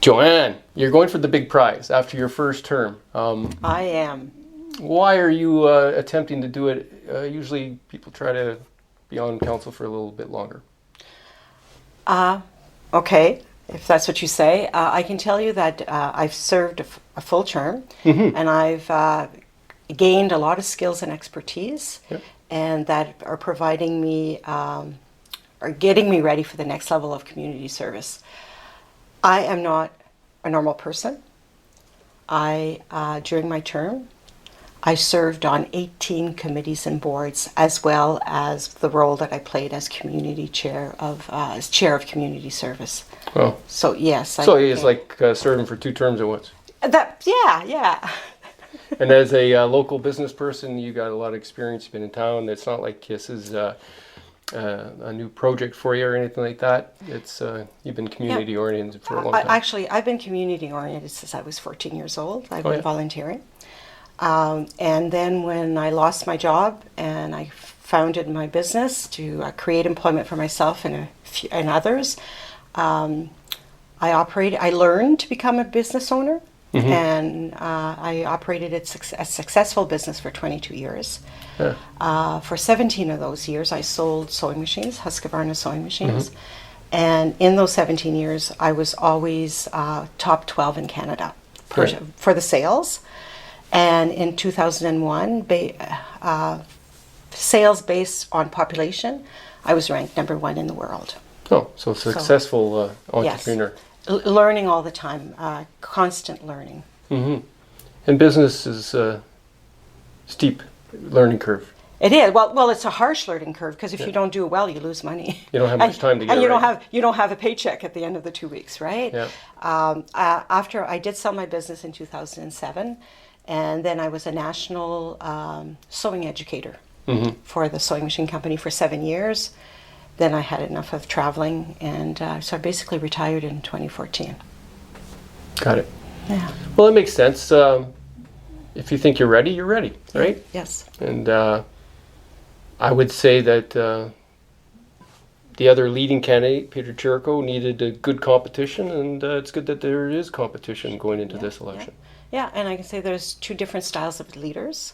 Johanne, you're going for the big prize after your first term. I am. Why are you attempting to do it? Usually people try to be on council for a little bit longer. Okay, if that's what you say. I can tell you that I've served a full term, and I've gained a lot of skills and expertise, and that are providing me, or getting me ready for the next level of community service. I am not a normal person. During my term, I served on 18 committees and boards, as well as the role that I played as community chair as chair of community service. Oh. So yes. So it's like serving for 2 terms at once. Yeah. And as a local business person, you got a lot of experience. You've been in town. It's not like KISS is a new project for you or anything like that. It's you've been community oriented for a long time. Actually, I've been community oriented since I was 14 years old. I've been volunteering. And then when I lost my job and I founded my business to create employment for myself and others, I learned to become a business owner, and I operated a successful business for 22 years. Yeah. For 17 of those years, I sold sewing machines, Husqvarna sewing machines. And in those 17 years, I was always top 12 in Canada for the sales. And in 2001, sales based on population, I was ranked number 1 in the world. Oh, so successful entrepreneur. Yes. Learning all the time, constant learning. And business is a steep learning curve. It is. Well, it's a harsh learning curve because if you don't do it well, you lose money. You don't have much time to get and it right. you don't have a paycheck at the end of the 2 weeks, right? Yeah. After I did sell my business in 2007, and then I was a national sewing educator for the sewing machine company for 7 years. Then I had enough of traveling, and so I basically retired in 2014. Got it. Yeah. Well, it makes sense. If you think you're ready, right? Yes. And I would say that the other leading candidate, Peter Chirico, needed a good competition, and it's good that there is competition going into this election. Yeah, and I can say there's 2 different styles of leaders.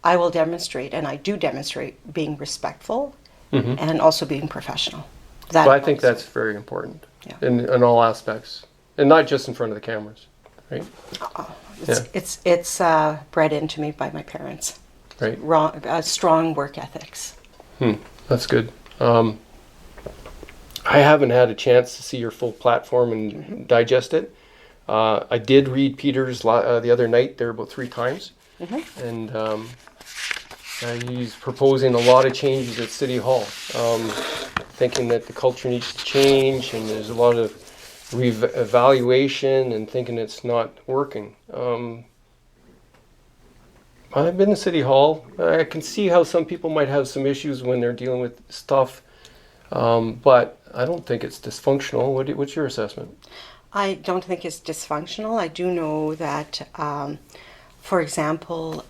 I will demonstrate, and I do demonstrate, being respectful and also being professional. Well, I think that's very important in all aspects, and not just in front of the cameras, right? It's bred into me by my parents. Right. Strong work ethics. That's good. I haven't had a chance to see your full platform and digest it. I did read Peter's the other night. There about 3 times, and he's proposing a lot of changes at City Hall, thinking that the culture needs to change, and there's a lot of evaluation, and thinking it's not working. I've been to City Hall. I can see how some people might have some issues when they're dealing with stuff, but I don't think it's dysfunctional. What's your assessment? I don't think it's dysfunctional. I do know that, for example,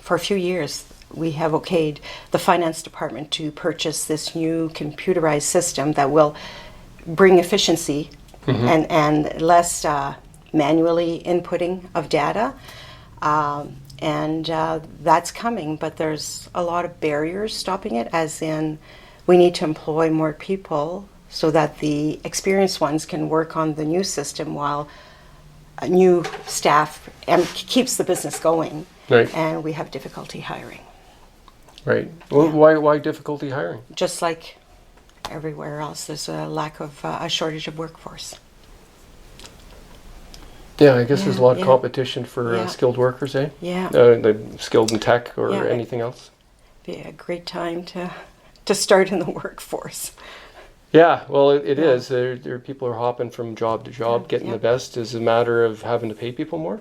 for a few years, we have okayed the finance department to purchase this new computerized system that will bring efficiency and less manually inputting of data. And that's coming, but there's a lot of barriers stopping it, as in we need to employ more people so that the experienced ones can work on the new system while new staff keeps the business going. Right. And we have difficulty hiring. Right. Well, why difficulty hiring? Just like everywhere else, there's a shortage of workforce. Yeah, I guess there's a lot of competition for skilled workers, eh? Yeah. The skilled in tech or anything else. Be a great time to start in the workforce. Yeah, well, it is. There are people are hopping from job to job, getting the best. Is it a matter of having to pay people more?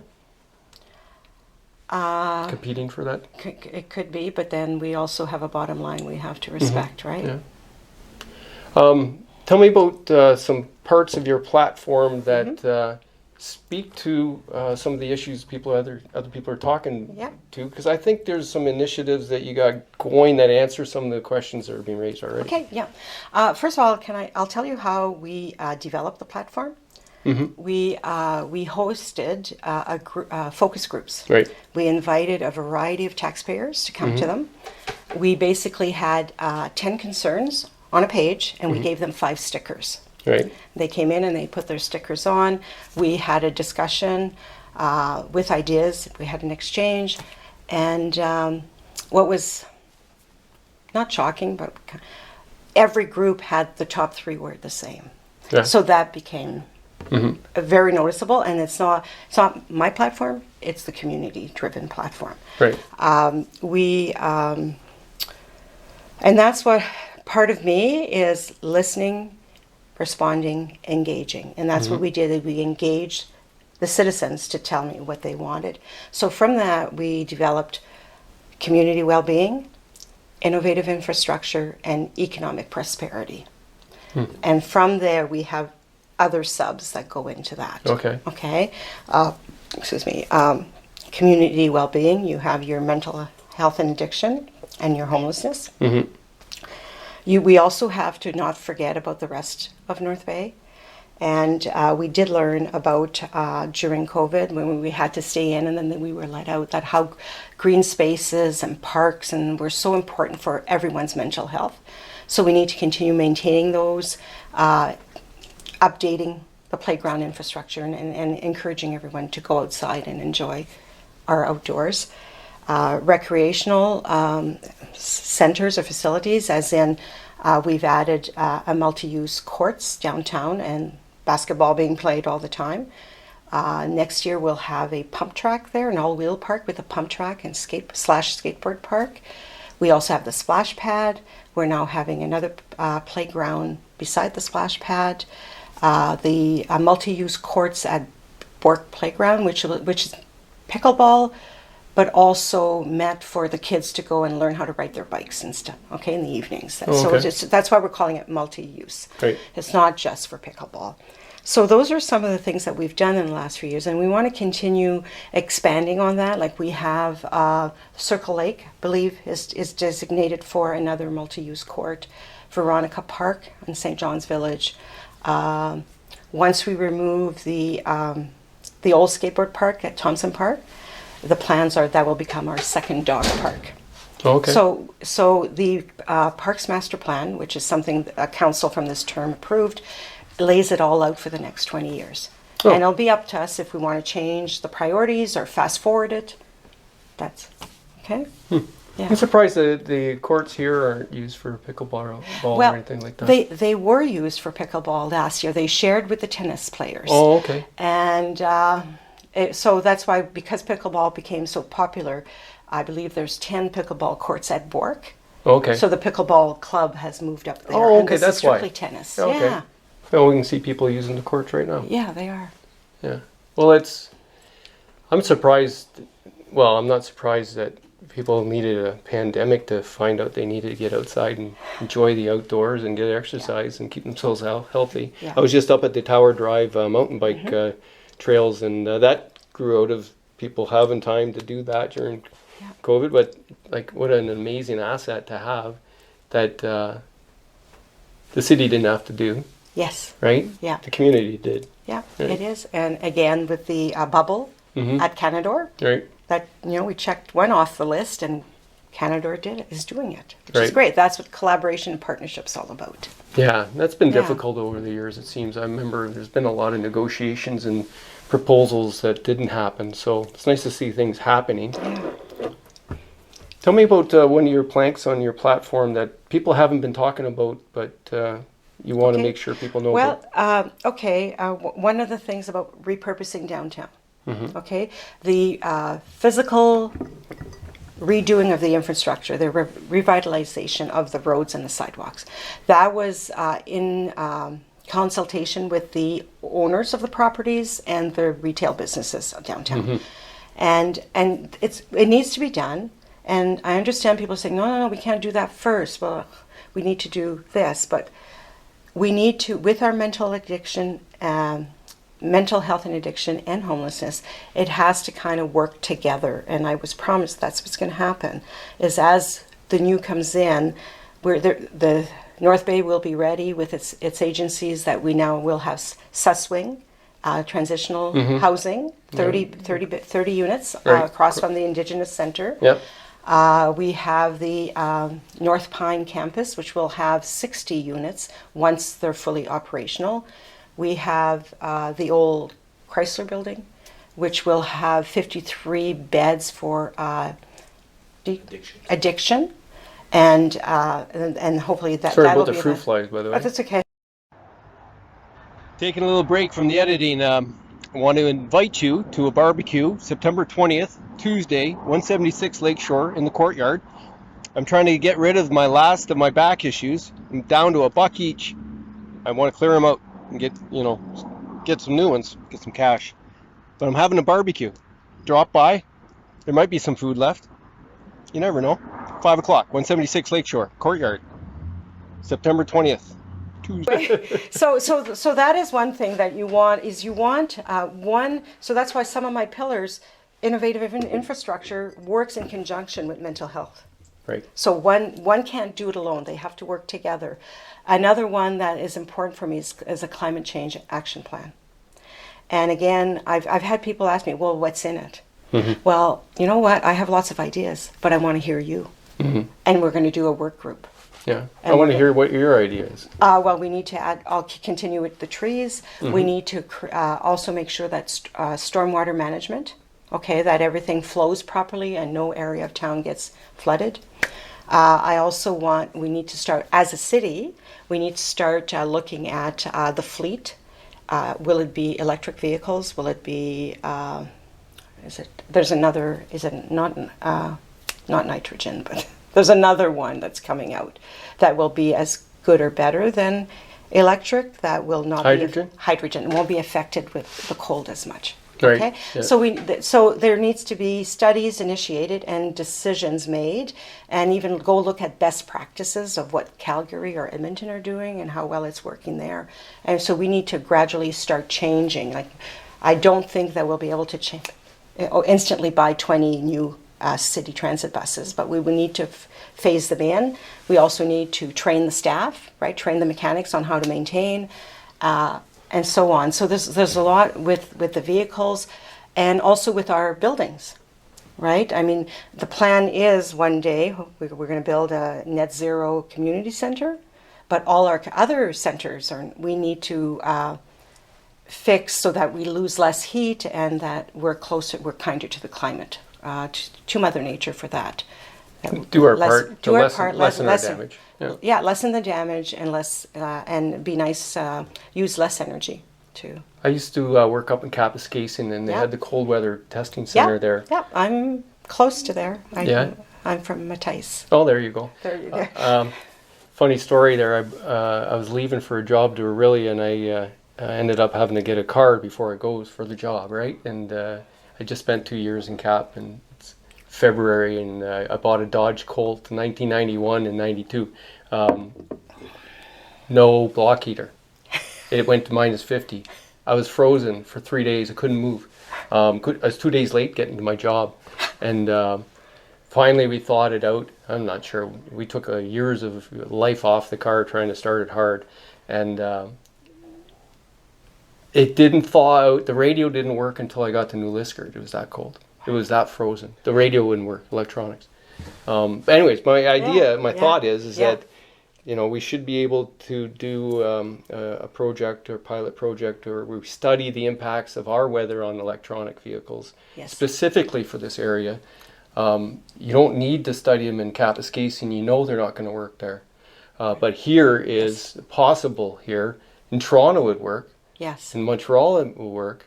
Competing for that? It could be, but then we also have a bottom line we have to respect, right? Yeah. Tell me about some parts of your platform that speak to some of the issues other people are talking Yeah. to? Because I think there's some initiatives that you got going that answer some of the questions that are being raised already. Okay, yeah. First of all, I'll tell you how we developed the platform. We hosted focus groups. Right. We invited a variety of taxpayers to come to them. We basically had 10 concerns on a page, and we gave them 5 stickers. Right. They came in and they put their stickers on. We had a discussion with ideas. We had an exchange. And what was not shocking, but every group had the top 3 were the same. Yeah. So that became very noticeable. And it's not my platform, it's the community-driven platform. Right. And that's what part of me is listening, responding, engaging. And that's what we did, is we engaged the citizens to tell me what they wanted. So from that, we developed community well-being, innovative infrastructure, and economic prosperity. And from there, we have other subs that go into that. Okay. Okay. Community well-being, you have your mental health and addiction and your homelessness. We also have to not forget about the rest of North Bay. And we did learn about, during COVID, when we had to stay in and then we were let out, that how green spaces and parks and were so important for everyone's mental health. So we need to continue maintaining those, updating the playground infrastructure and encouraging everyone to go outside and enjoy our outdoors. Recreational centers or facilities, as in we've added a multi-use courts downtown and basketball being played all the time. Next year we'll have a pump track there, an all-wheel park with a pump track and skateboard park. We also have the splash pad. We're now having another playground beside the splash pad. The multi-use courts at Bork Playground, which is pickleball, but also meant for the kids to go and learn how to ride their bikes and stuff, okay, in the evenings. So that's why we're calling it multi-use. Right. It's not just for pickleball. So those are some of the things that we've done in the last few years, and we want to continue expanding on that. Like we have Circle Lake, I believe, is designated for another multi-use court. Veronica Park in St. John's Village. Once we remove the old skateboard park at Thompson Park, the plans are that will become our second dog park. Okay. So the Parks Master Plan, which is something a council from this term approved, lays it all out for the next 20 years. Oh. And it'll be up to us if we want to change the priorities or fast forward it. That's okay. Yeah. I'm surprised that the courts here aren't used for pickleball or anything like that. They were used for pickleball last year. They shared with the tennis players. Oh, okay. And so that's why, because pickleball became so popular, I believe there's 10 pickleball courts at Bork. Okay. So the pickleball club has moved up there. Oh, and okay, this that's is strictly why. tennis. Okay. Yeah. Well, we can see people using the courts right now. Yeah, they are. Yeah. Well, I'm surprised. Well, I'm not surprised that people needed a pandemic to find out they needed to get outside and enjoy the outdoors and get exercise and keep themselves healthy. Yeah. I was just up at the Tower Drive mountain bike trails, and that grew out of people having time to do that during COVID. But like, what an amazing asset to have that the city didn't have to do. Yes. Right? Yeah. The community did. Yeah, Right. it is. And again, with the bubble at Canadore, Right. that, we checked one off the list, and Canadore is doing it, which is Right. great. That's what collaboration and partnership's all about. Yeah, that's been Yeah. difficult over the years, it seems. I remember there's been a lot of negotiations and proposals that didn't happen, so it's nice to see things happening. Tell me about one of your planks on your platform that people haven't been talking about, but you want to make sure people know about. Well, one of the things about repurposing downtown, okay, the physical redoing of the infrastructure, the revitalization of the roads and the sidewalks. That was in consultation with the owners of the properties and the retail businesses downtown. And it needs to be done. And I understand people saying, no, we can't do that first. Well, we need to do this. But we need to, with our mental addiction, mental health and addiction and homelessness, it has to kind of work together. And I was promised that's what's going to happen, is as the new comes in, the North Bay will be ready with its agencies that we now will have SUSWING, transitional housing, 30 units Right. across from the Indigenous Center. Yep. We have the North Pine campus, which will have 60 units once they're fully operational. We have the old Chrysler building, which will have 53 beds for addiction. And hopefully Sorry that'll about the be fruit flies, by the way. Oh, that's okay. Taking a little break from the editing, I want to invite you to a barbecue September 20th, Tuesday, 176 Lakeshore in the courtyard. I'm trying to get rid of my last of my back issues. I'm down to $1 each. I want to clear them out and get some new ones, get some cash. But I'm having a barbecue. Drop by. There might be some food left. You never know. 5 o'clock, 176 Lakeshore, courtyard, September 20th. So that is one thing that you want one. So that's why some of my pillars, innovative infrastructure, works in conjunction with mental health. Right. So one can't do it alone. They have to work together. Another one that is important for me is a climate change action plan. And again, I've had people ask me, well, what's in it? Mm-hmm. Well, you know what? I have lots of ideas, but I want to hear you. Mm-hmm. And we're going to do a work group. Yeah, I want to hear what your idea is. Well, we need to add, I'll continue with the trees. Mm-hmm. We need to also make sure that stormwater management, that everything flows properly and no area of town gets flooded. I also we need to start, as a city, we need to start looking at the fleet. Will it be electric vehicles? Will it be, is it not nitrogen, but there's another one that's coming out that will be as good or better than electric, that will not hydrogen? Hydrogen won't be affected with the cold as much. Right. Okay, yeah. So there needs to be studies initiated and decisions made, and even go look at best practices of what Calgary or Edmonton are doing and how well it's working there. And so we need to gradually start changing. Like, I don't think that we'll be able to instantly buy 20 new city transit buses, but we will need to phase them in. We also need to train the staff, right? Train the mechanics on how to maintain. And so on. So there's a lot with the vehicles, and also with our buildings, right? I mean, the plan is one day we're going to build a net zero community center, but all our other centers we need to fix so that we lose less heat and that we're kinder to the climate, to Mother Nature for that. Do our part to lessen our damage. Yeah, lessen the damage and be nice. Use less energy too. I used to work up in Kapuskasing, and they had the cold weather testing center there. Yeah, I'm close to there. I'm from Matisse. Oh, there you go. There you go. Funny story there. I was leaving for a job to Orillia, and I ended up having to get a car before it goes for the job, right? And I just spent 2 years in Cap, and February, and I bought a Dodge Colt 1991 and 92. No block heater. It went to minus 50. I was frozen for 3 days. I couldn't move. I was 2 days late getting to my job. And finally we thawed it out. I'm not sure. We took years of life off the car trying to start it hard. And it didn't thaw out. The radio didn't work until I got to New Liskard. It was that cold. It was that frozen. The radio wouldn't work, electronics. But anyways, my idea, my thought is that, we should be able to do a project or pilot project, or we study the impacts of our weather on electronic vehicles, specifically for this area. You don't need to study them in Kapuskasing. They're not going to work there. But here is possible here. In Toronto it would work. Yes. In Montreal it will work.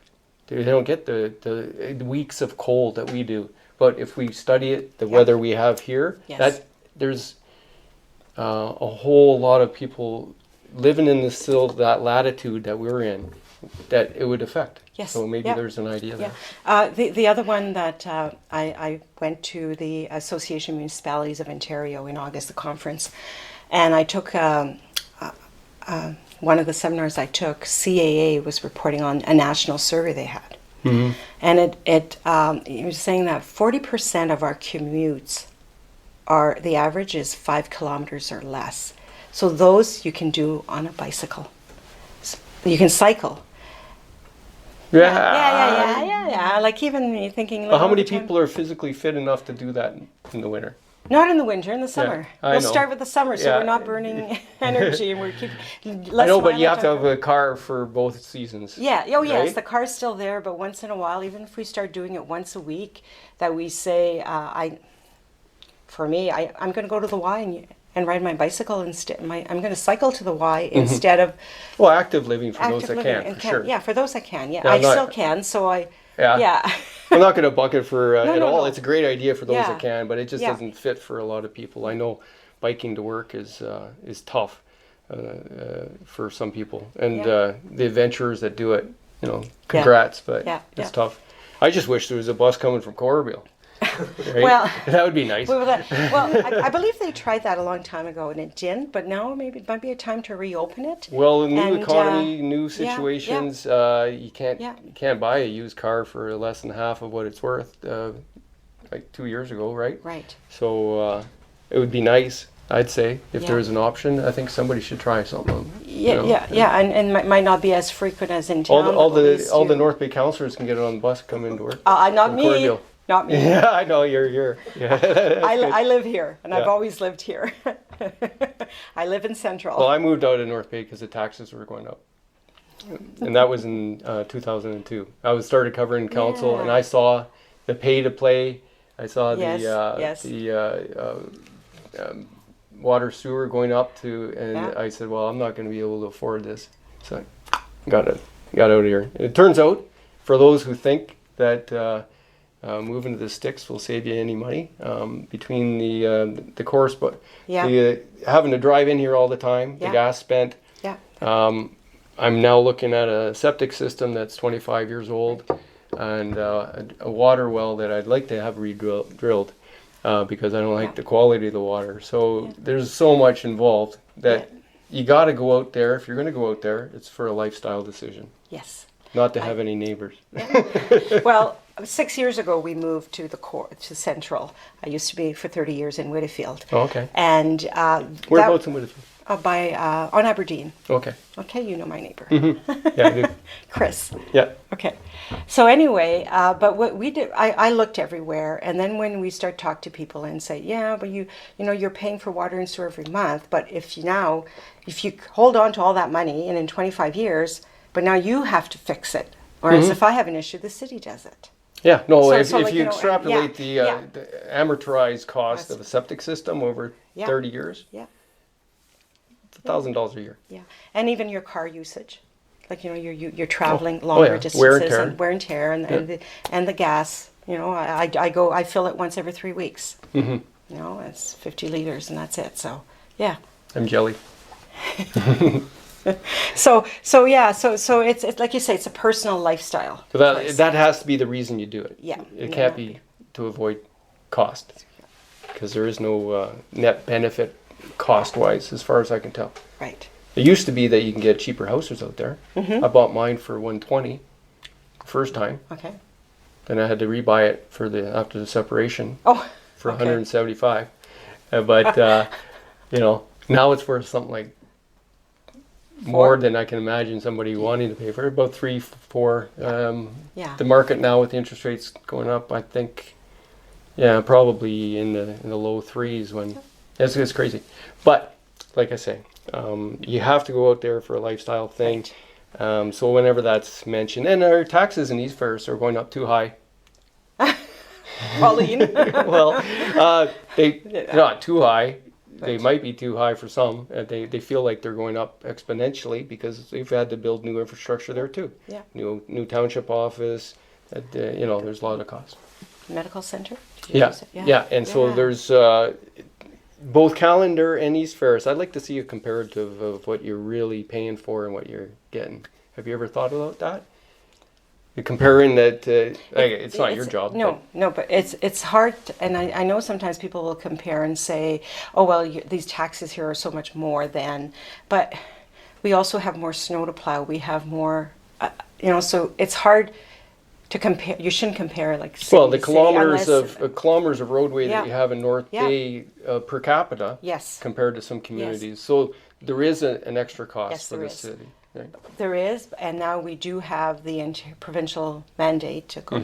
They don't get the weeks of cold that we do. But if we study it, the weather we have here, there's a whole lot of people living in that latitude that we're in that it would affect. Yes. So maybe there's an idea there. The other one that I went to the Association of Municipalities of Ontario in August, the conference, and I took one of the seminars I took, CAA was reporting on a national survey they had. And it was saying that 40% of our commutes the average is 5 kilometers or less. So those you can do on a bicycle. So you can cycle. Yeah. Like even you're thinking. Well, how many people are physically fit enough to do that in the winter? Not in the winter, in the summer. I We'll know. start with the summer, so Yeah. we're not burning energy, and we're keeping. I know, but you have to have a car for both seasons. Yeah. Oh, yes. right? The car's still there, but once in a while, even if we start doing it once a week, that we say, I'm going to go to the Y and ride my bicycle instead. I'm going to cycle to the Y instead of Well, active living for those active that living. can, And for sure. Yeah, for those I can. Yeah, Yeah, I I'm not- still can. So Yeah. yeah. I'm not going to bucket for at no, all. no. It's a great idea for those Yeah. that can, but it just Yeah. doesn't fit for a lot of people. I know biking to work is tough for some people, and Yeah. the adventurers that do it, congrats, but Yeah. it's tough. I just wish there was a bus coming from Coralville. Right? Well, that would be nice. I believe they tried that a long time ago and it didn't, but now maybe it might be a time to reopen it. Well, the new And, economy, new yeah, situations, you can't Yeah. you can't buy a used car for less than half of what it's worth. Like 2 years ago, right? Right. So it would be nice, I'd say, if Yeah. there was an option. I think somebody should try something. Yeah, and might not be as frequent as in town. All but at least the you- North Bay councillors can get on the bus, come into work. Not from me. Coralville. Not me. Yeah, I know you're here. Yeah, I live here, and I've Yeah. always lived here. I live in Central. Well, I moved out of North Bay because the taxes were going up, and that was in 2002. I started covering council, and Yeah. I saw the pay to play. I saw Yes, yes. the water sewer going up to, and Yeah. I said, well, I'm not going to be able to afford this, so I got out of here. And it turns out, for those who think that moving to the sticks will save you any money, between the course, but Yeah. having to drive in here all the time, Yeah. the gas spent. Yeah. I'm now looking at a septic system that's 25 years old, and a water well that I'd like to have drilled because I don't like the quality of the water. So there's so much involved that you got to go out there. If you're going to go out there, it's for a lifestyle decision, Yes. not to have any neighbors. Well, 6 years ago we moved to Central. I used to be for 30 years in Whitfield. Oh, okay. And Whereabouts in Whitfield? on Aberdeen. Okay. Okay, you know my neighbor, Yeah, I do. Chris. Yeah. Okay. So anyway, but what we did, I looked everywhere, and then when we start talk to people and say, yeah, but you're paying for water and sewer every month, but if you hold on to all that money, and in 25 years, but now you have to fix it, whereas if I have an issue, the city does it. Yeah, no, So- if so, like, you you know, extrapolate yeah. the amortized cost of a septic system over Yeah. 30 years, Yeah. it's $1,000 a year. Yeah, and even your car usage, like you're traveling Oh, longer yeah. distances, Wear and tear. and wear and tear, and the gas. I fill it once every 3 weeks. Mm-hmm. It's 50 liters, and that's it. So yeah. I'm jelly. So it's like you say, it's a personal lifestyle. So choice. that has to be the reason you do it. Yeah. It can't be to avoid cost, because there is no net benefit cost-wise, as far as I can tell. Right. It used to be that you can get cheaper houses out there. I bought mine for $120 first time. Okay. Then I had to rebuy it after the separation Oh. for okay. $175. But now it's worth something like more than I can imagine somebody wanting to pay for it. About 3, 4. Yeah. The market now with the interest rates going up, I think, probably in the low 3s when it's crazy. But like I say, you have to go out there for a lifestyle thing. So whenever that's mentioned, and our taxes in East Ferris are going up too high. Pauline. Well, they're not too high. They might be too high for some. They feel like they're going up exponentially because they've had to build new infrastructure there too. Yeah. New township office. There's a lot of costs. Medical center. Yeah. And so there's both Callander and East Ferris. I'd like to see a comparative of what you're really paying for and what you're getting. Have you ever thought about that? Comparing that, it's not your job. No, but it's hard, and I know sometimes people will compare and say, oh, well, these taxes here are so much more than, but We also have more snow to plow. We have more, so it's hard to compare. You shouldn't compare like city Well, the to city kilometers of roadway Yeah. that you have in North Yeah. Bay per capita, Yes. compared to some communities. So there is an extra cost Yes, for there the is. city. Right? There is, and now we do have the provincial mandate to go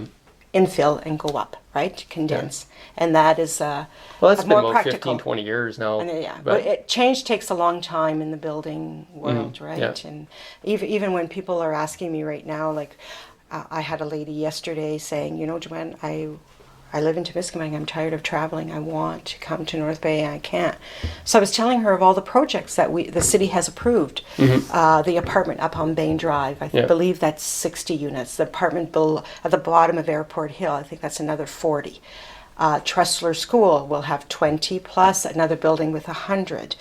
infill and go up, right? To condense. And that is Well, that's a been more about practical. 15, 20 years now. And but change takes a long time in the building world, right? yeah. And even when people are asking me right now, like I had a lady yesterday saying, Joanne, I live in Temiskaming. I'm tired of traveling. I want to come to North Bay, and I can't. So I was telling her of all the projects that the city has approved. The apartment up on Bain Drive, I believe that's 60 units. The apartment at the bottom of Airport Hill, I think that's another 40. Tressler School will have 20 plus another building with 100.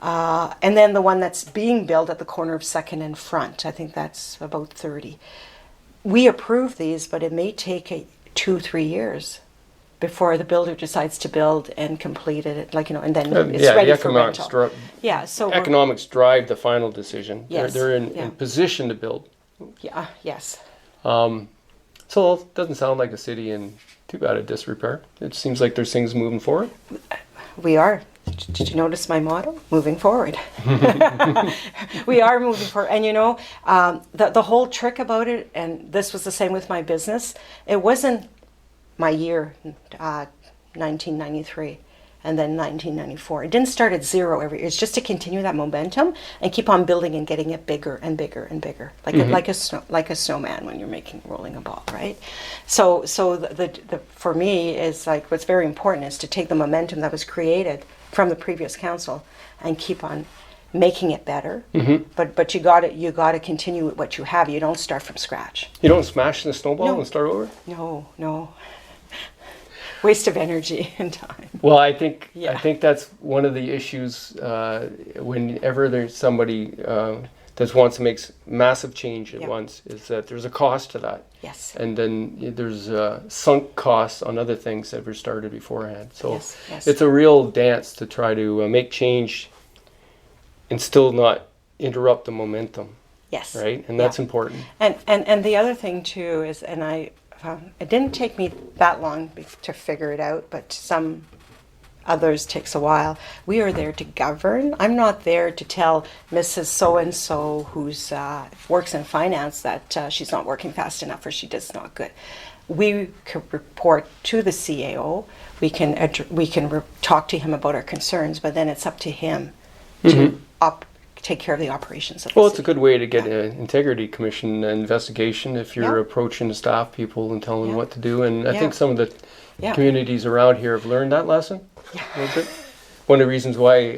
And then the one that's being built at the corner of 2nd and Front, I think that's about 30. We approve these, but it may take 2-3 years before the builder decides to build and complete it, and then it's ready for rental. So economics drive the final decision. Yes, They're in position to build. Yeah, yes. So it doesn't sound like a city in too bad a disrepair. It seems like there's things moving forward. We are. Did you notice my motto? Moving forward. We are moving forward. And the whole trick about it, and this was the same with my business, it wasn't my year, 1993, and then 1994. It didn't start at zero it's just to continue that momentum and keep on building and getting it bigger and bigger and bigger, like a snowman when you're rolling a ball, right? So the for me is like what's very important is to take the momentum that was created from the previous council and keep on making it better. But you got to continue with what you have. You don't start from scratch. You don't smash the snowball and start over? No. Waste of energy and time. Well, I think that's one of the issues whenever there's somebody that wants to make massive change at once, is that there's a cost to that. Yes. And then there's sunk costs on other things that were started beforehand. So yes. It's a real dance to try to make change and still not interrupt the momentum. Yes. Right? And that's important. And the other thing too is, it didn't take me that long to figure it out, but some others takes a while. We are there to govern. I'm not there to tell Mrs. So-and-so who's works in finance that she's not working fast enough or she does not good. We can report to the CAO. We can talk to him about our concerns, but then it's up to him to take care of the operations of the city. It's a good way to get an integrity commission investigation if you're approaching the staff people and telling them what to do. And I think some of the communities around here have learned that lesson a little bit. One of the reasons why,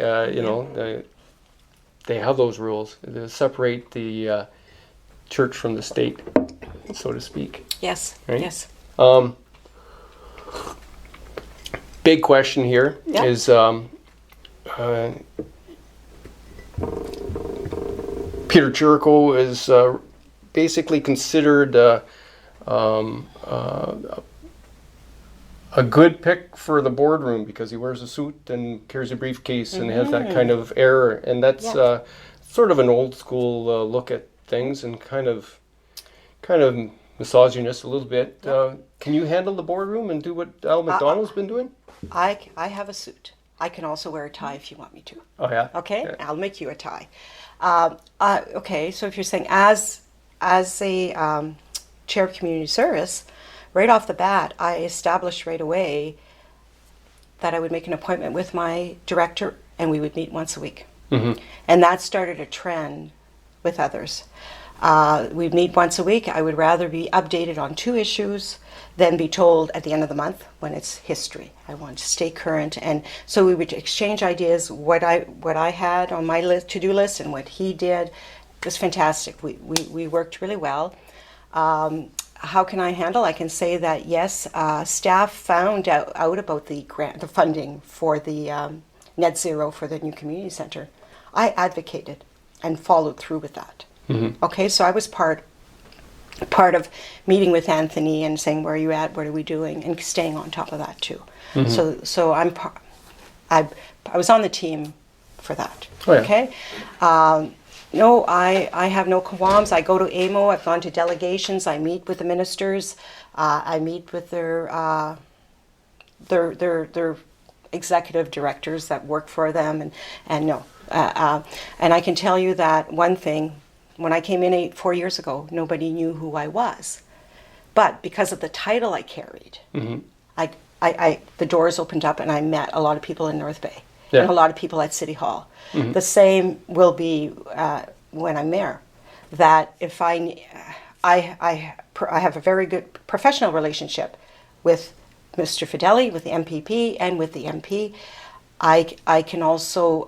they have those rules to separate the church from the state, so to speak. Yes, right? Yes. Big question here is Peter Jericho is basically considered a good pick for the boardroom because he wears a suit and carries a briefcase and has that kind of air, and that's sort of an old school look at things and kind of misogynist a little bit. Can you handle the boardroom and do what Al McDonald's been doing? I have a suit. I can also wear a tie if you want me to. Oh yeah. Okay, yeah. I'll make you a tie. Okay, so if you're saying as a chair of community service, right off the bat, I established right away that I would make an appointment with my director and we would meet once a week. And that started a trend with others. We'd meet once a week. I would rather be updated on 2 issues than be told at the end of the month when it's history. I want to stay current, and so we would exchange ideas. What I had on my to-do list and what he did. It was fantastic. We worked really well. How can I handle? I can say that yes, staff found out about the grant, the funding for the net zero for the new community center. I advocated and followed through with that. Okay, so I was part of meeting with Anthony and saying, where are you at, what are we doing, and staying on top of that too. So I was on the team for that. Oh, yeah. Okay, No, I have no qualms. I go to AMO. I've gone to delegations. I meet with the ministers. I meet with their executive directors that work for them, and no, and I can tell you that one thing. When I came in 4 years ago, nobody knew who I was, but because of the title I carried, the doors opened up, and I met a lot of people in North Bay and a lot of people at City Hall. The same will be when I'm mayor. That if I have a very good professional relationship with Mr. Fideli, with the MPP, and with the MP. I can also,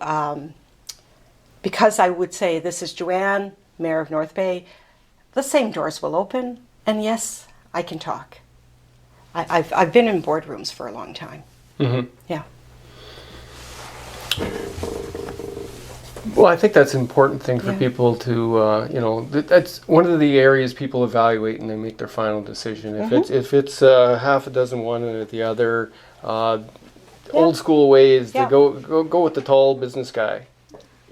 because I would say this is Joanne, Mayor of North Bay, the same doors will open, and yes, I can talk. I've been in boardrooms for a long time. Yeah. Well, I think that's an important thing for people to, that's one of the areas people evaluate and they make their final decision. If it's half a dozen one and the other, old school ways, they go with the tall business guy,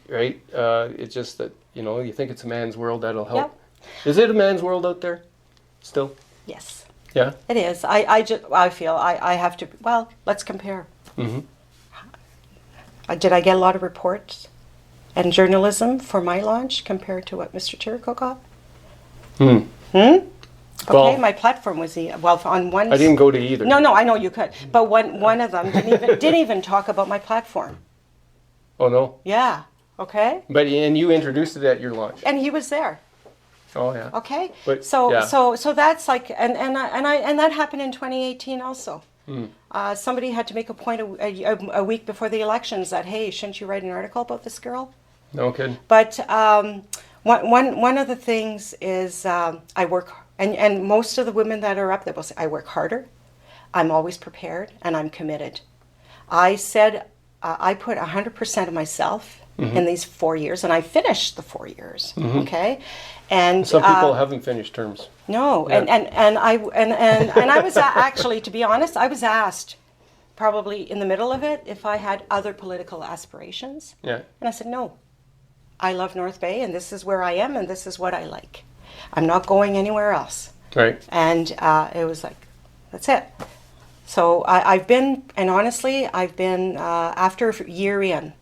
right? It's just that, you think it's a man's world, that'll help. Is it a man's world out there still? Yes. Yeah? It is. I feel I have to, well, let's compare. Did I get a lot of reports and journalism for my launch compared to what Mr. Chirico got? Okay, well, my platform was on one. I didn't go to either. No, I know you could, but one of them didn't even talk about my platform. Oh no. Yeah. Okay. But and you introduced it at your launch. And he was there. Oh yeah. Okay. But, so that's like and that happened in 2018 also. Somebody had to make a point a week before the elections that, hey, shouldn't you write an article about this girl? No kidding. But one of the things is I work, and most of the women that are up there will say, I work harder, I'm always prepared, and I'm committed. I said I put 100% of myself in these 4 years, and I finished the 4 years. Okay, and some people haven't finished terms. No, and I was actually, to be honest, I was asked probably in the middle of it if I had other political aspirations. Yeah. And I said no. I love North Bay, and this is where I am, and this is what I like. I'm not going anywhere else. Right. And it was like, that's it. So I've been, and honestly, I've been after a year in,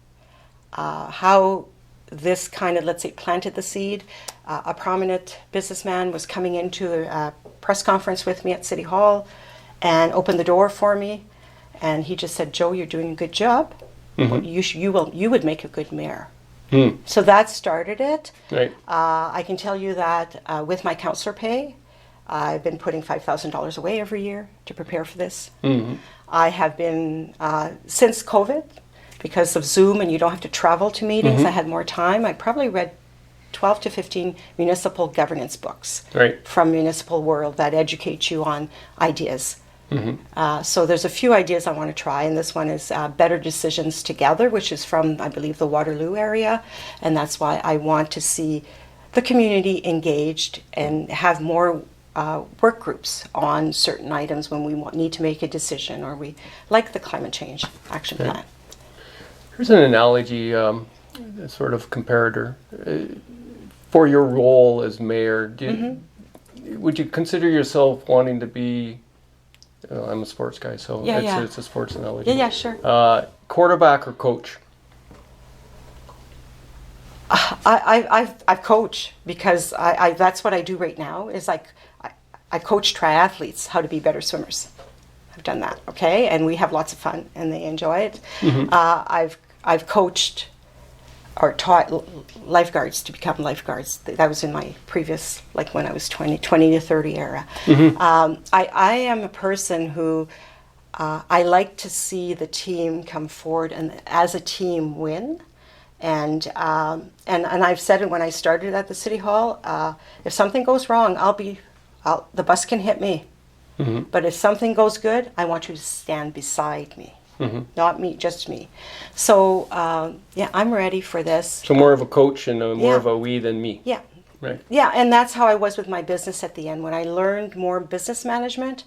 how this kind of, let's say, planted the seed. A prominent businessman was coming into a press conference with me at City Hall and opened the door for me. And he just said, Joe, you're doing a good job. You would make a good mayor. So that started it. Right. I can tell you that with my counselor pay, I've been putting $5,000 away every year to prepare for this. I have been, since COVID, because of Zoom and you don't have to travel to meetings, I had more time. I probably read 12 to 15 municipal governance books from Municipal World that educate you on ideas. So there's a few ideas I want to try, and this one is Better Decisions Together, which is from, I believe, the Waterloo area, and that's why I want to see the community engaged and have more work groups on certain items when we need to make a decision, or we like the climate change action plan. Here's an analogy, a sort of comparator. For your role as mayor, would you consider yourself wanting to be, I'm a sports guy, so it's a sports analogy. Yeah, sure. Quarterback or coach? I've coached because I that's what I do right now is I coach triathletes how to be better swimmers. I've done that, okay, and we have lots of fun and they enjoy it. I've coached or taught lifeguards to become lifeguards. That was in my previous, like when I was 20 to 30 era. I am a person who I like to see the team come forward and as a team win. And I've said it when I started at the City Hall, if something goes wrong, the bus can hit me. But if something goes good, I want you to stand beside me. Not me, just me. So, I'm ready for this. So more of a coach and more of a we than me. Yeah. Right. Yeah, and that's how I was with my business at the end. When I learned more business management,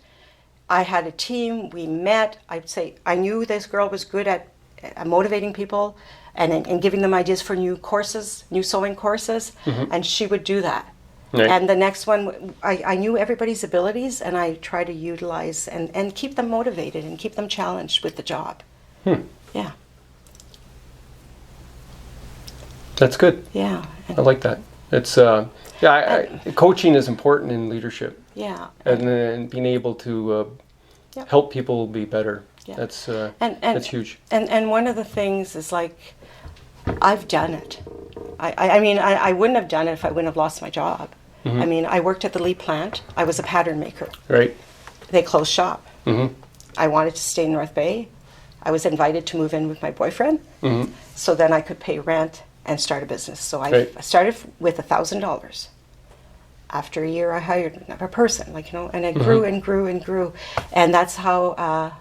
I had a team, we met. I'd say I knew this girl was good at motivating people and giving them ideas for new courses, new sewing courses, and she would do that. Right. And the next one, I knew everybody's abilities, and I try to utilize and keep them motivated and keep them challenged with the job. Yeah. That's good. Yeah. I like that. It's coaching is important in leadership, Yeah. and being able to Yep. help people be better. Yeah. That's And that's huge. And one of the things is, like, I've done it. I mean, I wouldn't have done it if I wouldn't have lost my job. I mean, I worked at the Lee plant. I was a pattern maker. Right. They closed shop. Mm-hmm. I wanted to stay in North Bay. I was invited to move in with my boyfriend, so then I could pay rent and start a business. So I Right. started with $1,000. After a year, I hired another person, like, you know, and it grew and grew and grew, and that's how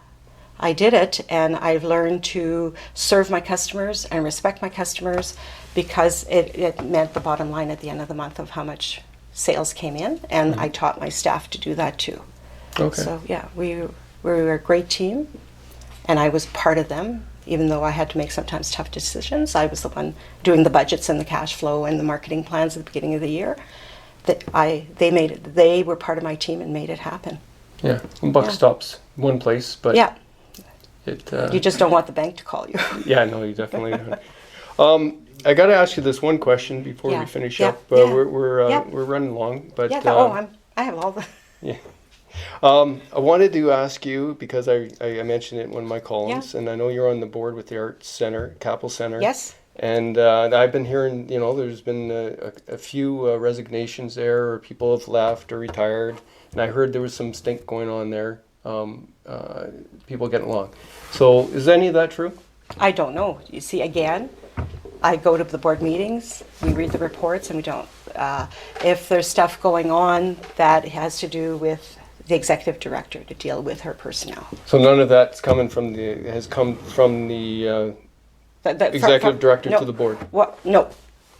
I did it. And I've learned to serve my customers and respect my customers, because it meant the bottom line at the end of the month of how much sales came in, and I taught my staff to do that too. Okay. So yeah, we were a great team, and I was part of them. Even though I had to make sometimes tough decisions, I was the one doing the budgets and the cash flow and the marketing plans at the beginning of the year. They were part of my team and made it happen. Yeah. Buck Yeah. stops one place, but Yeah, it. you just don't want the bank to call you. Yeah, no, you definitely don't. I got to ask you this one question before Yeah. we finish Yeah. up. Yeah. We're Yeah. we're running long, but Yeah. I have all the. yeah. I wanted to ask you, because I mentioned it in one of my columns, and I know you're on the board with the Arts Center, Capel Center. Yes. And I've been hearing, you know, there's been a few resignations there, or people have left or retired, and I heard there was some stink going on there. People getting along. So is any of that true? I don't know. You see, again, I go to the board meetings, we read the reports, and we don't. If there's stuff going on that has to do with the executive director to deal with her personnel. So none of that's has come from the executive director no, to the board? What? No.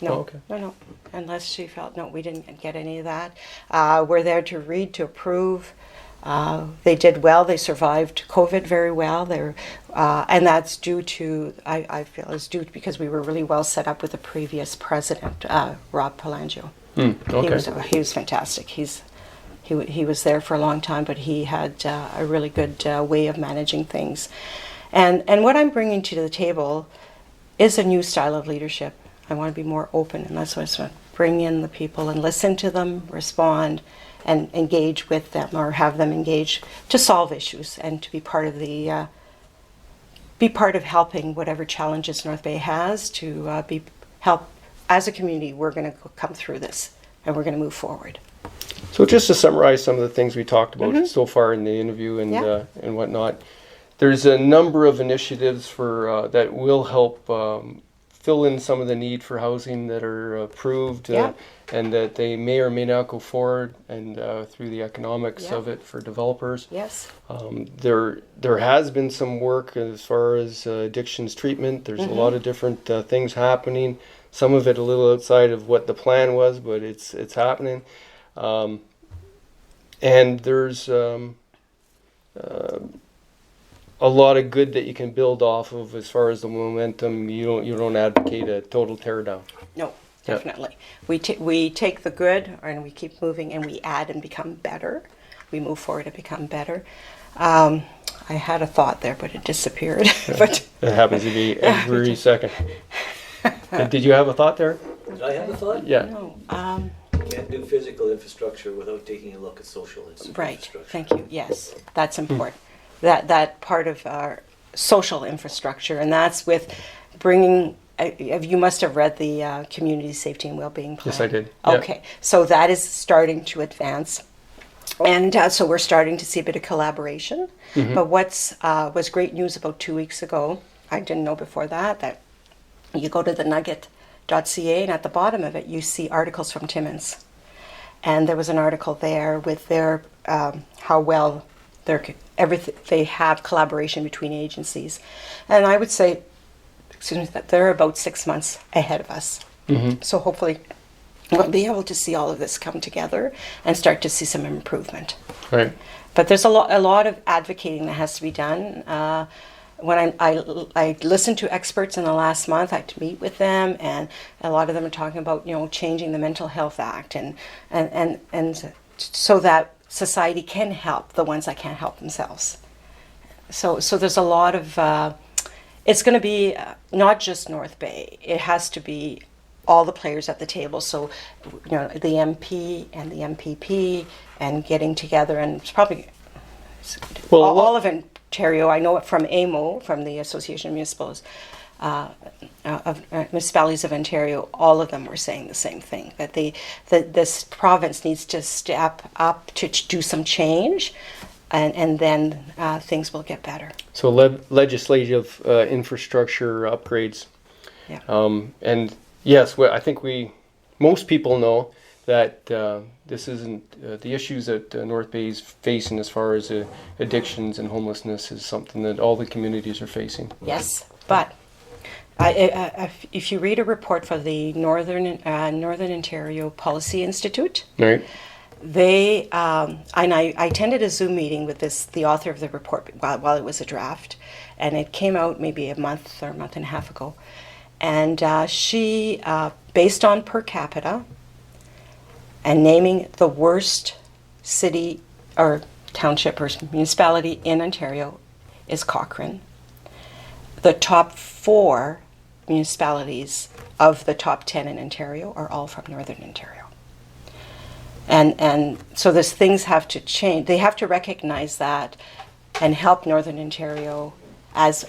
Oh, okay. No. Unless she felt, no, we didn't get any of that. We're there to read, to approve. They did well. They survived COVID very well. And that's due to, I feel, is due because we were really well set up with the previous president, Rob Palangio. Okay. He was fantastic. He was there for a long time, but he had a really good way of managing things. And what I'm bringing to the table is a new style of leadership. I want to be more open, and that's why I just want to bring in the people and listen to them, respond, and engage with them, or have them engage to solve issues and to be part of helping whatever challenges North Bay has to help as a community. We're going to come through this, and we're going to move forward. So just to summarize some of the things we talked about so far in the interview and whatnot, there's a number of initiatives for that will help fill in some of the need for housing that are approved, and that they may or may not go forward, and through the economics of it for developers. Yes. There has been some work as far as addictions treatment. There's a lot of different things happening. Some of it a little outside of what the plan was, but it's happening. And there's a lot of good that you can build off of as far as the momentum. You don't advocate a total tear down. No, definitely. We take the good and we keep moving, and we add and become better. We move forward and become better. I had a thought there, but it disappeared. But It happens to be every second. Did you have a thought there? Did I have a thought? Yeah. no, Can't do physical infrastructure without taking a look at social right. infrastructure. Thank you. Yes, that's important. That part of our social infrastructure, and that's with bringing. You must have read the Community Safety and Wellbeing Plan. Yes, I did. Yeah. Okay, so that is starting to advance, and so we're starting to see a bit of collaboration. But what's was great news about 2 weeks ago, I didn't know before that you go to the nugget.ca, and at the bottom of it you see articles from Timmins, and there was an article there with their how well they have collaboration between agencies, and I would say, that they're about 6 months ahead of us. So hopefully we'll be able to see all of this come together and start to see some improvement. Right. But there's a lot of advocating that has to be done. I listened to experts in the last month, I had to meet with them, and a lot of them are talking about, changing the Mental Health Act and so that society can help the ones that can't help themselves. So there's a lot of, it's going to be not just North Bay. It has to be all the players at the table. So, the MP and the MPP and getting together, and it's probably all of Ontario. I know it from AMO, from the Association of Municipalities of Ontario. All of them were saying the same thing, that this province needs to step up to do some change, and then things will get better. So legislative infrastructure upgrades. Yeah. And yes, I think most people know that this isn't the issues that North Bay is facing as far as addictions and homelessness is something that all the communities are facing. Yes, but if you read a report for the Northern Ontario Policy Institute, Right. they and I attended a Zoom meeting with the author of the report while it was a draft, and it came out maybe a month or a month and a half ago, and she based on per capita and naming the worst city or township or municipality in Ontario is Cochrane. The top 4 municipalities of the top 10 in Ontario are all from Northern Ontario. And so those things have to change. They have to recognize that and help Northern Ontario as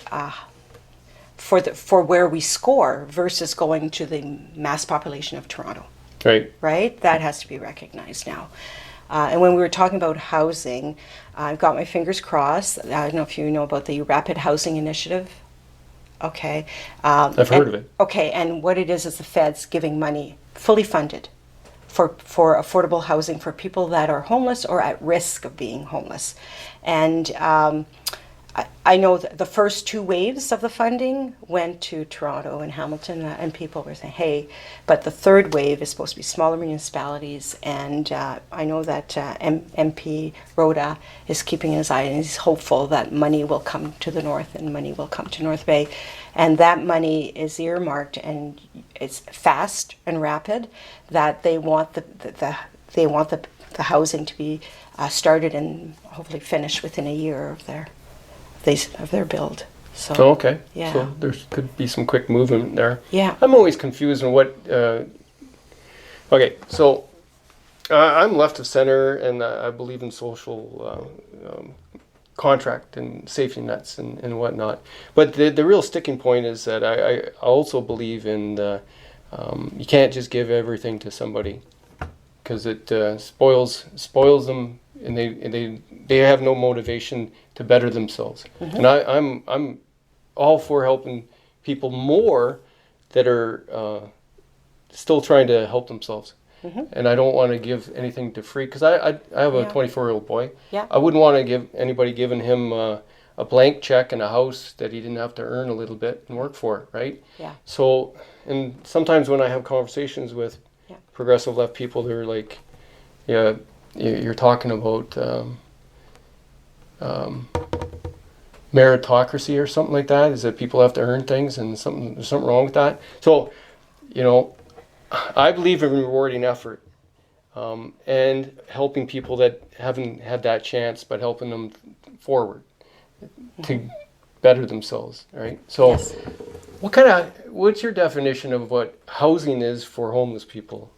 for where we score versus going to the mass population of Toronto. Right. Right? That has to be recognized now. And when we were talking about housing, I've got my fingers crossed. I don't know if you know about the Rapid Housing Initiative. Okay. I've heard of it. Okay, and what it is the feds giving money, fully funded, for affordable housing for people that are homeless or at risk of being homeless. And I know that the first 2 waves of the funding went to Toronto and Hamilton, and people were saying, hey, but the 3rd wave is supposed to be smaller municipalities, and I know that MP Rhoda is keeping his eye, and he's hopeful that money will come to the north and money will come to North Bay, and that money is earmarked, and it's fast and rapid, that they want the housing to be started and hopefully finished within a year of their build. So Okay. Yeah. So there could be some quick movement there. Yeah. I'm always confused on what. Okay, so I'm left of center, and I believe in social contract and safety nets and whatnot. But the real sticking point is that I also believe in you can't just give everything to somebody, because it spoils them, and they have no motivation to better themselves. Mm-hmm. And I'm all for helping people more that are still trying to help themselves. Mm-hmm. And I don't want to give anything to free, because I have a 24-year-old boy. Yeah. I wouldn't want to give anybody giving him a blank check and a house that he didn't have to earn a little bit and work for, right? Yeah. So, and sometimes when I have conversations with progressive left people, they're like, yeah, you're talking about meritocracy or something like that, is that people have to earn things, and there's something wrong with that. So, I believe in rewarding effort and helping people that haven't had that chance, but helping them forward to better themselves, right? So Yes. what's your definition of what housing is for homeless people?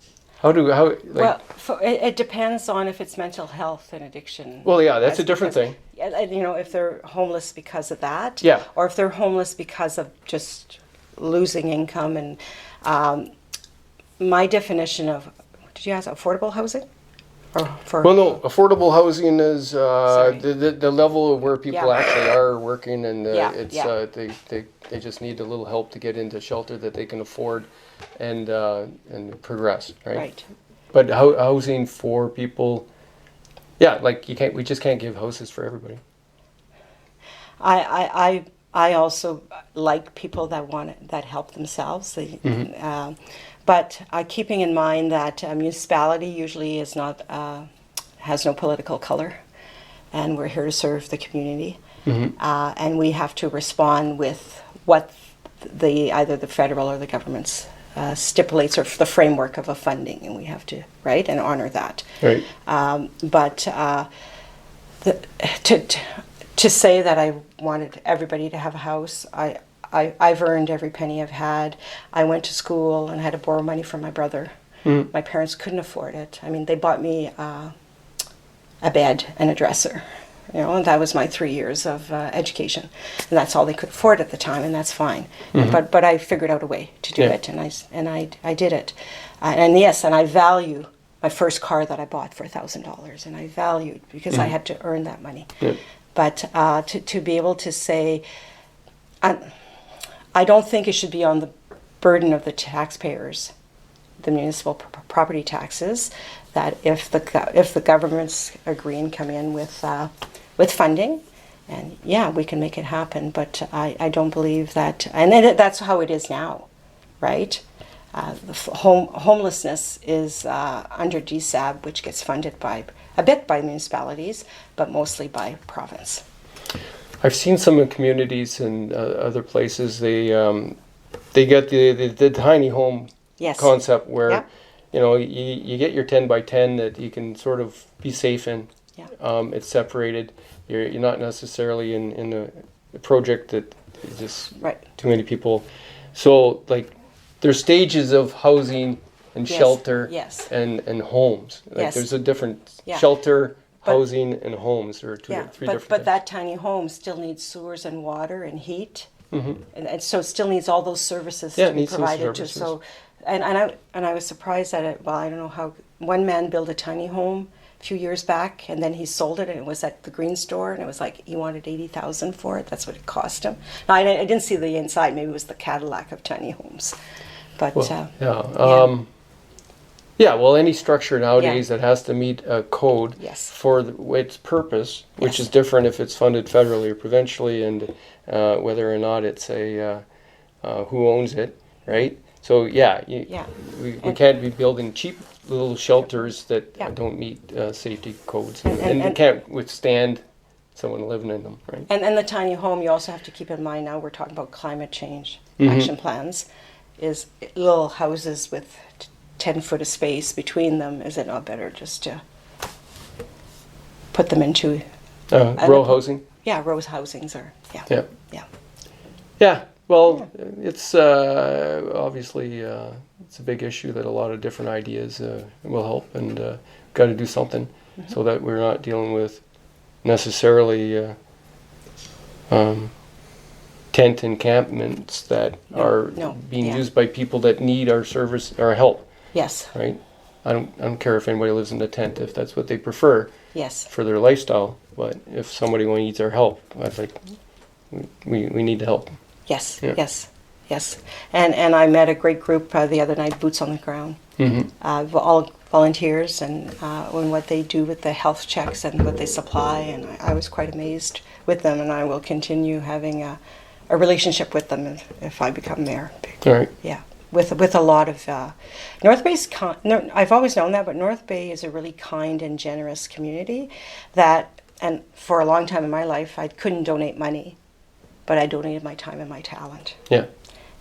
Well, it depends on if it's mental health and addiction. Well, yeah, that's a different thing. If they're homeless because of that, Yeah. or if they're homeless because of just losing income. And my definition of, did you ask affordable housing? Well, no, affordable housing is Sorry. the level of where people actually are working, and they just need a little help to get into shelter that they can afford and progress, right? Right. But housing for people, we just can't give houses for everybody. I also like people that help themselves. But keeping in mind that a municipality usually is not has no political color. and we're here to serve the community. And we have to respond with what either the federal or the government's stipulates, or the framework of a funding, and we have to and honor that. Right. To say that I wanted everybody to have a house, I've earned every penny I've had. I went to school and had to borrow money from my brother. My parents couldn't afford it. I mean, they bought me a bed and a dresser, and that was my 3 years of education, and that's all they could afford at the time, and that's fine. But I figured out a way to do it, and I did it, and yes, and I value my first car that I bought for $1,000, and I valued because I had to earn that money. But to be able to say, I don't think it should be on the burden of the taxpayers, the municipal property taxes, that if the governments agree and come in with funding, and we can make it happen. But I don't believe that, and that's how it is now, right? Homelessness is under DSAB, which gets funded a bit by municipalities, but mostly by province. I've seen some in communities and other places. They get the tiny home concept where you get your 10 by 10 that you can sort of be safe in. It's separated. You're not necessarily in a project that is just too many people. So like there's stages of housing and shelter and homes. Like there's a different shelter, housing, and homes. There are three different But that tiny home still needs sewers and water and heat. And so it still needs all those services to be provided to. So, and I was surprised at it. Well, I don't know how one man built a tiny home a few years back, and then he sold it, and it was at the Green Store, and it was like he wanted $80,000 for it. That's what it cost him. Now, I didn't see the inside. Maybe it was the Cadillac of tiny homes, but well, any structure nowadays that has to meet a code for its purpose, which is different if it's funded federally or provincially, and whether or not it's who owns it, right? So we can't be building cheap little shelters that don't meet safety codes, and can't withstand someone living in them, right? And the tiny home, you also have to keep in mind, now we're talking about climate change action plans, is little houses with 10 foot of space between them. Is it not better just to put them into row housing? Yeah, row housings are Well, it's obviously it's a big issue that a lot of different ideas will help, and got to do something so that we're not dealing with necessarily tent encampments that are being used by people that need our service, our help. Yes. Right. I don't care if anybody lives in a tent if that's what they prefer. Yes. For their lifestyle, but if somebody needs our help, I think we need to help. Yes. Yes. And I met a great group the other night, Boots on the Ground. All volunteers, and what they do with the health checks and what they supply, and I was quite amazed with them, and I will continue having a relationship with them if I become mayor. All right. Yeah. With a lot of North Bay's I've always known that, but North Bay is a really kind and generous community and for a long time in my life I couldn't donate money, but I donated my time and my talent. Yeah.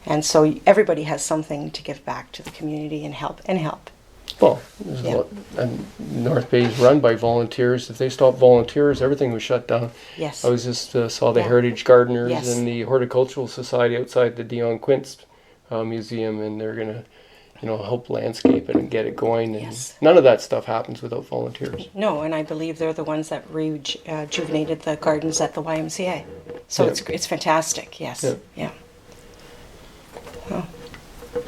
And so everybody has something to give back to the community and help. Well, there's a lot, and North Bay is run by volunteers. If they stopped volunteers, everything was shut down. Yes. I was just saw the Heritage Gardeners Yes. and the Horticultural Society outside the Dion Quince museum, and they're gonna, help landscape it and get it going. And none of that stuff happens without volunteers. No, and I believe they're the ones that rejuvenated the gardens at the YMCA. So it's fantastic. Yes. Yeah. Oh.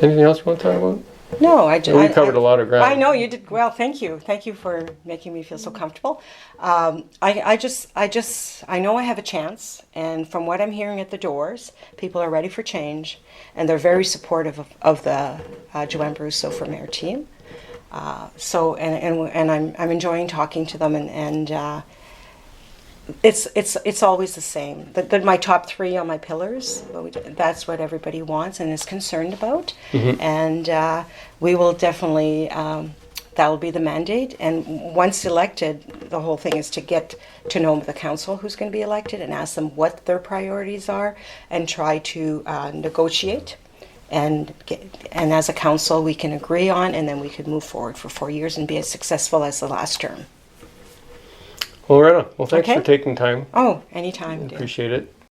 Anything else you want to talk about? No, we covered a lot of ground. I know you did well. Thank you. Thank you for making me feel so comfortable. I know I have a chance, and from what I'm hearing at the doors, people are ready for change, and they're very supportive of the Johanne Brousseau for Mayor team. So I'm enjoying talking to them, and it's always the same. My top three on my pillars, that's what everybody wants and is concerned about. And we will definitely, that'll be the mandate. And once elected, the whole thing is to get to know the council who's going to be elected and ask them what their priorities are and try to negotiate. And as a council, we can agree on, and then we could move forward for 4 years and be as successful as the last term. Well, right on. Well, thanks Okay. for taking time. Oh, anytime. Dave. Appreciate it.